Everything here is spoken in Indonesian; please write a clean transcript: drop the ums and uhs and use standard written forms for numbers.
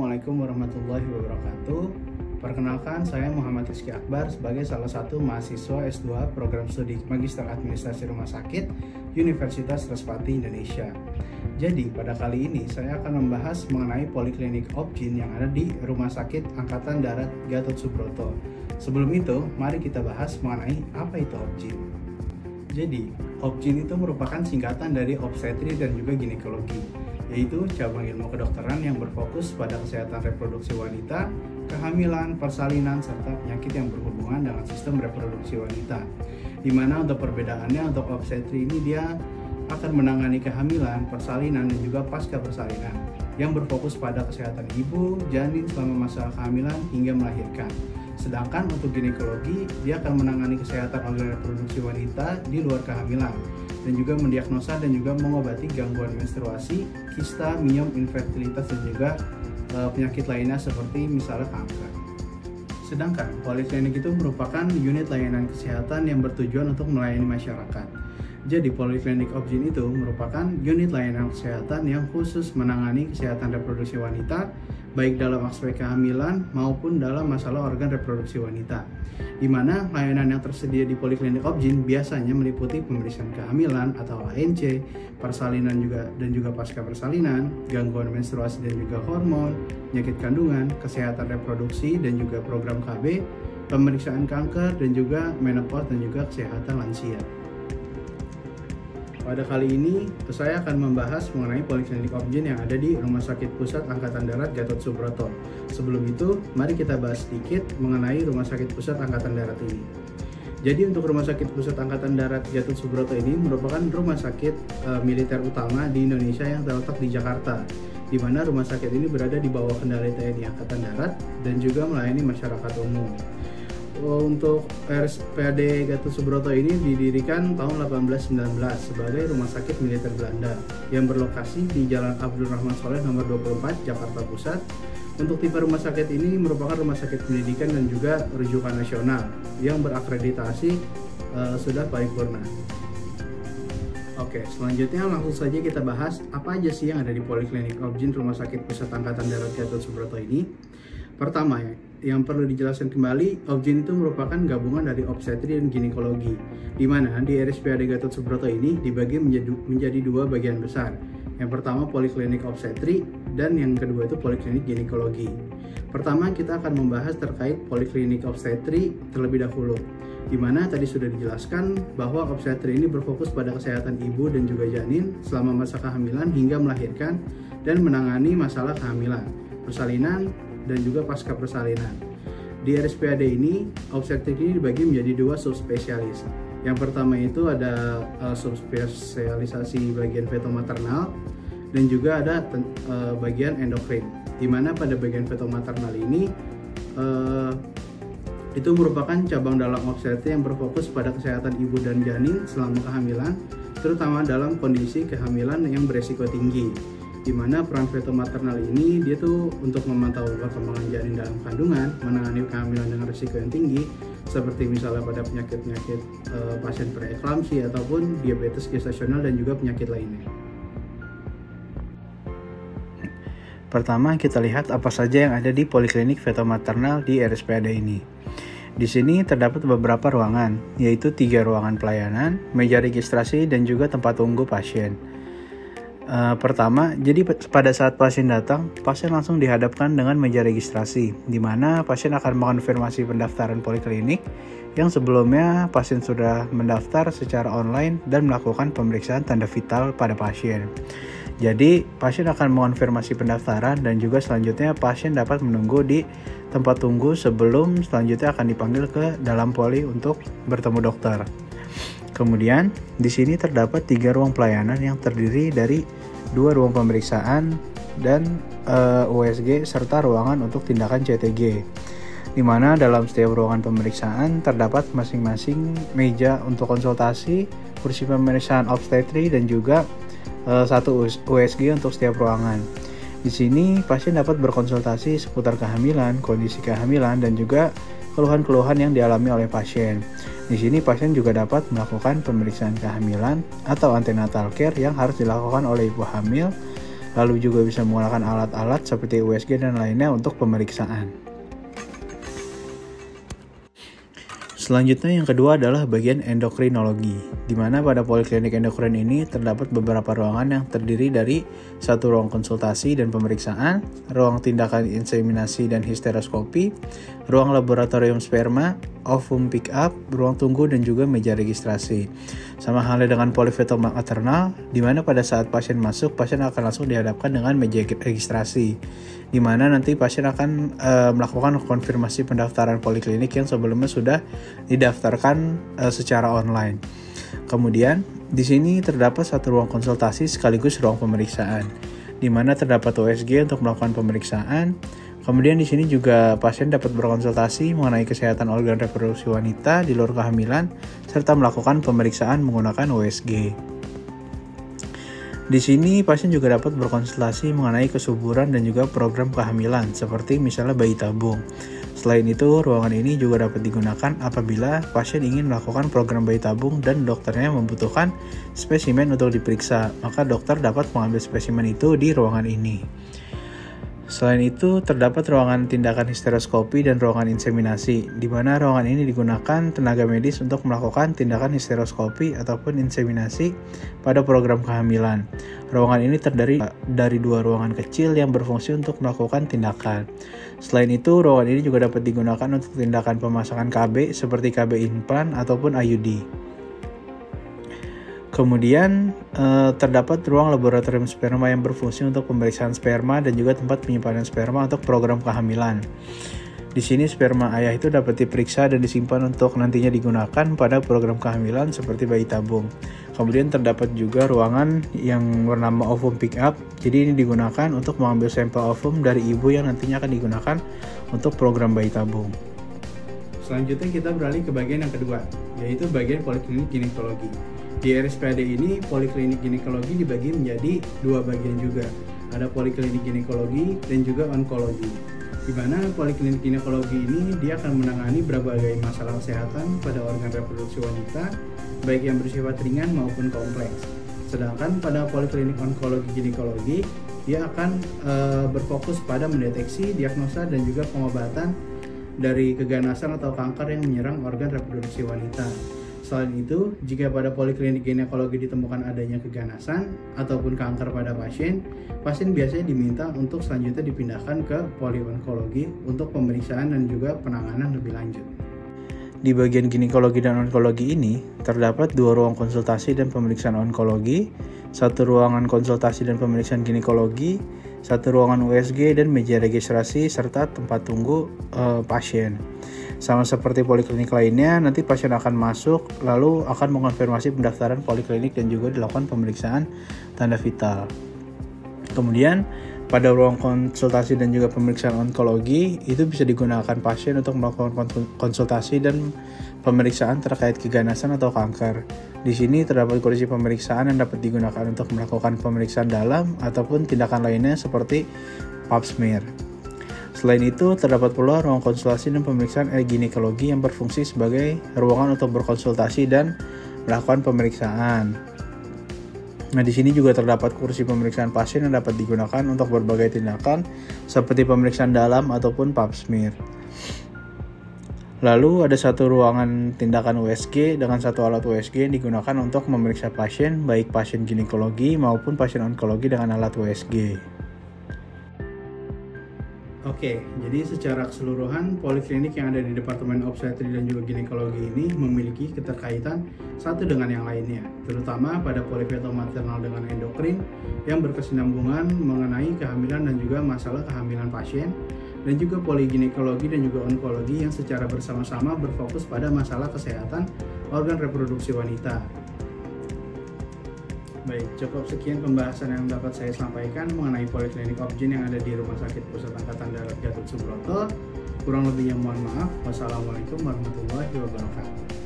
Assalamualaikum warahmatullahi wabarakatuh. Perkenalkan, saya Muhammad Rizky Akbar sebagai salah satu mahasiswa S2 Program Studi Magister Administrasi Rumah Sakit Universitas Respati Indonesia. Jadi, pada kali ini saya akan membahas mengenai Poliklinik Opjin yang ada di Rumah Sakit Angkatan Darat Gatot Subroto. Sebelum itu, mari kita bahas mengenai apa itu Opjin. Jadi, Opjin itu merupakan singkatan dari obstetri dan juga ginekologi, yaitu cabang ilmu kedokteran yang berfokus pada kesehatan reproduksi wanita, kehamilan, persalinan, serta penyakit yang berhubungan dengan sistem reproduksi wanita. Di mana untuk perbedaannya, untuk obstetri ini dia akan menangani kehamilan, persalinan, dan juga pasca persalinan, yang berfokus pada kesehatan ibu, janin selama masa kehamilan hingga melahirkan. Sedangkan untuk ginekologi, dia akan menangani kesehatan organ reproduksi wanita di luar kehamilan, dan juga mendiagnosa dan juga mengobati gangguan menstruasi, kista, miom, infertilitas, dan juga penyakit lainnya seperti misalnya kanker. Sedangkan poliklinik itu merupakan unit layanan kesehatan yang bertujuan untuk melayani masyarakat. Jadi Poliklinik Opjin itu merupakan unit layanan kesehatan yang khusus menangani kesehatan reproduksi wanita, baik dalam aspek kehamilan maupun dalam masalah organ reproduksi wanita. Di mana layanan yang tersedia di Poliklinik Opjin biasanya meliputi pemeriksaan kehamilan atau ANC, persalinan dan juga pasca persalinan, gangguan menstruasi dan juga hormon, penyakit kandungan, kesehatan reproduksi dan juga program KB, pemeriksaan kanker dan juga menopause dan juga kesehatan lansia. Pada kali ini, saya akan membahas mengenai Poliklinik Opjin yang ada di Rumah Sakit Pusat Angkatan Darat Gatot Subroto. Sebelum itu, mari kita bahas sedikit mengenai Rumah Sakit Pusat Angkatan Darat ini. Jadi untuk Rumah Sakit Pusat Angkatan Darat Gatot Subroto ini merupakan rumah sakit militer utama di Indonesia yang terletak di Jakarta, di mana rumah sakit ini berada di bawah kendali TNI Angkatan Darat dan juga melayani masyarakat umum. Untuk RSPAD Gatot Subroto ini didirikan tahun 1819 sebagai rumah sakit militer Belanda yang berlokasi di Jalan Abdul Rahman Soleh nomor 24, Jakarta Pusat. Untuk tipe rumah sakit ini merupakan rumah sakit pendidikan dan juga rujukan nasional yang berakreditasi sudah paripurna. Oke, selanjutnya langsung saja kita bahas apa aja sih yang ada di Poliklinik Opjin Rumah Sakit Pusat Angkatan Darat Gatot Subroto ini. Pertama, yang perlu dijelaskan kembali, Opjin itu merupakan gabungan dari obstetri dan ginekologi, di mana di RSPAD Gatot Subroto ini dibagi menjadi dua bagian besar. Yang pertama Poliklinik Obstetri dan yang kedua itu Poliklinik Ginekologi. Pertama kita akan membahas terkait Poliklinik Obstetri terlebih dahulu, di mana tadi sudah dijelaskan bahwa obstetri ini berfokus pada kesehatan ibu dan juga janin selama masa kehamilan hingga melahirkan dan menangani masalah kehamilan, persalinan, dan juga pasca persalinan. Di RSPAD ini, obstetrik ini dibagi menjadi dua subspesialis. Yang pertama itu ada subspesialisasi bagian fetomaternal dan juga ada bagian endokrin. Di mana pada bagian fetomaternal ini itu merupakan cabang dalam obstetri yang berfokus pada kesehatan ibu dan janin selama kehamilan, terutama dalam kondisi kehamilan yang beresiko tinggi. Di mana peran fetomaternal ini dia tuh untuk memantau perkembangan janin dalam kandungan, menangani kehamilan dengan risiko yang tinggi seperti misalnya pada penyakit-penyakit pasien preeklamsi ataupun diabetes gestasional dan juga penyakit lainnya. Pertama kita lihat apa saja yang ada di Poliklinik Fetomaternal di RSPAD ini. Di sini terdapat beberapa ruangan, yaitu 3 ruangan pelayanan, meja registrasi dan juga tempat tunggu pasien. Pertama, jadi pada saat pasien datang, pasien langsung dihadapkan dengan meja registrasi, di mana pasien akan mengonfirmasi pendaftaran poliklinik yang sebelumnya pasien sudah mendaftar secara online dan melakukan pemeriksaan tanda vital pada pasien. Jadi, pasien akan mengonfirmasi pendaftaran dan juga selanjutnya pasien dapat menunggu di tempat tunggu sebelum selanjutnya akan dipanggil ke dalam poli untuk bertemu dokter. Kemudian, di sini terdapat 3 ruang pelayanan yang terdiri dari 2 ruang pemeriksaan dan USG serta ruangan untuk tindakan CTG. Di mana dalam setiap ruangan pemeriksaan terdapat masing-masing meja untuk konsultasi, kursi pemeriksaan obstetri dan juga 1 USG untuk setiap ruangan. Di sini pasien dapat berkonsultasi seputar kehamilan, kondisi kehamilan dan juga keluhan-keluhan yang dialami oleh pasien. Di sini pasien juga dapat melakukan pemeriksaan kehamilan atau antenatal care yang harus dilakukan oleh ibu hamil lalu juga bisa menggunakan alat-alat seperti USG dan lainnya untuk pemeriksaan. Selanjutnya yang kedua adalah bagian endokrinologi, di mana pada poliklinik endokrin ini terdapat beberapa ruangan yang terdiri dari satu ruang konsultasi dan pemeriksaan, ruang tindakan inseminasi dan histeroskopi, ruang laboratorium sperma, ovum pick up, ruang tunggu dan juga meja registrasi. Sama halnya dengan polifetal maternal, di mana pada saat pasien masuk, pasien akan langsung dihadapkan dengan meja registrasi, di mana nanti pasien akan melakukan konfirmasi pendaftaran poliklinik yang sebelumnya sudah didaftarkan secara online. Kemudian di sini terdapat satu ruang konsultasi sekaligus ruang pemeriksaan, di mana terdapat USG untuk melakukan pemeriksaan. Kemudian di sini juga pasien dapat berkonsultasi mengenai kesehatan organ reproduksi wanita di luar kehamilan serta melakukan pemeriksaan menggunakan USG. Di sini pasien juga dapat berkonsultasi mengenai kesuburan dan juga program kehamilan seperti misalnya bayi tabung. Selain itu, ruangan ini juga dapat digunakan apabila pasien ingin melakukan program bayi tabung dan dokternya membutuhkan spesimen untuk diperiksa, maka dokter dapat mengambil spesimen itu di ruangan ini. Selain itu, terdapat ruangan tindakan histeroskopi dan ruangan inseminasi, di mana ruangan ini digunakan tenaga medis untuk melakukan tindakan histeroskopi ataupun inseminasi pada program kehamilan. Ruangan ini terdiri dari dua ruangan kecil yang berfungsi untuk melakukan tindakan. Selain itu, ruangan ini juga dapat digunakan untuk tindakan pemasangan KB seperti KB implan ataupun IUD. Kemudian terdapat ruang laboratorium sperma yang berfungsi untuk pemeriksaan sperma dan juga tempat penyimpanan sperma untuk program kehamilan. Di sini sperma ayah itu dapat diperiksa dan disimpan untuk nantinya digunakan pada program kehamilan seperti bayi tabung. Kemudian terdapat juga ruangan yang bernama ovum pick up. Jadi ini digunakan untuk mengambil sampel ovum dari ibu yang nantinya akan digunakan untuk program bayi tabung. Selanjutnya kita beralih ke bagian yang kedua, yaitu bagian poliklinik ginekologi. Di RSPAD ini, poliklinik ginekologi dibagi menjadi dua bagian juga. Ada poliklinik ginekologi dan juga onkologi. Di mana poliklinik ginekologi ini dia akan menangani berbagai masalah kesehatan pada organ reproduksi wanita, baik yang bersifat ringan maupun kompleks. Sedangkan pada poliklinik onkologi ginekologi, dia akan berfokus pada mendeteksi, diagnosa dan juga pengobatan dari keganasan atau kanker yang menyerang organ reproduksi wanita. Selain itu, jika pada poliklinik ginekologi ditemukan adanya keganasan ataupun kanker pada pasien biasanya diminta untuk selanjutnya dipindahkan ke polionkologi untuk pemeriksaan dan juga penanganan lebih lanjut. Di bagian ginekologi dan onkologi ini, terdapat dua ruang konsultasi dan pemeriksaan onkologi, satu ruangan konsultasi dan pemeriksaan ginekologi, satu ruangan USG dan meja registrasi, serta tempat tunggu pasien. Sama seperti poliklinik lainnya, nanti pasien akan masuk lalu akan mengonfirmasi pendaftaran poliklinik dan juga dilakukan pemeriksaan tanda vital. Kemudian pada ruang konsultasi dan juga pemeriksaan onkologi itu bisa digunakan pasien untuk melakukan konsultasi dan pemeriksaan terkait keganasan atau kanker. Di sini terdapat kursi pemeriksaan yang dapat digunakan untuk melakukan pemeriksaan dalam ataupun tindakan lainnya seperti pap smear. Selain itu, terdapat pula ruang konsultasi dan pemeriksaan ginekologi yang berfungsi sebagai ruangan untuk berkonsultasi dan melakukan pemeriksaan. Nah, di sini juga terdapat kursi pemeriksaan pasien yang dapat digunakan untuk berbagai tindakan seperti pemeriksaan dalam ataupun pap smear. Lalu ada satu ruangan tindakan USG dengan satu alat USG yang digunakan untuk memeriksa pasien, baik pasien ginekologi maupun pasien onkologi dengan alat USG. Oke, jadi secara keseluruhan poliklinik yang ada di Departemen Obstetri dan juga Ginekologi ini memiliki keterkaitan satu dengan yang lainnya, terutama pada polifetal maternal dengan endokrin yang berkesinambungan mengenai kehamilan dan juga masalah kehamilan pasien, dan juga poliginekologi dan juga onkologi yang secara bersama-sama berfokus pada masalah kesehatan organ reproduksi wanita. Baik, cukup sekian pembahasan yang dapat saya sampaikan mengenai Poliklinik Obgyn yang ada di Rumah Sakit Pusat Angkatan Darat Gatot Subroto. Kurang lebihnya mohon maaf. Wassalamualaikum warahmatullahi wabarakatuh.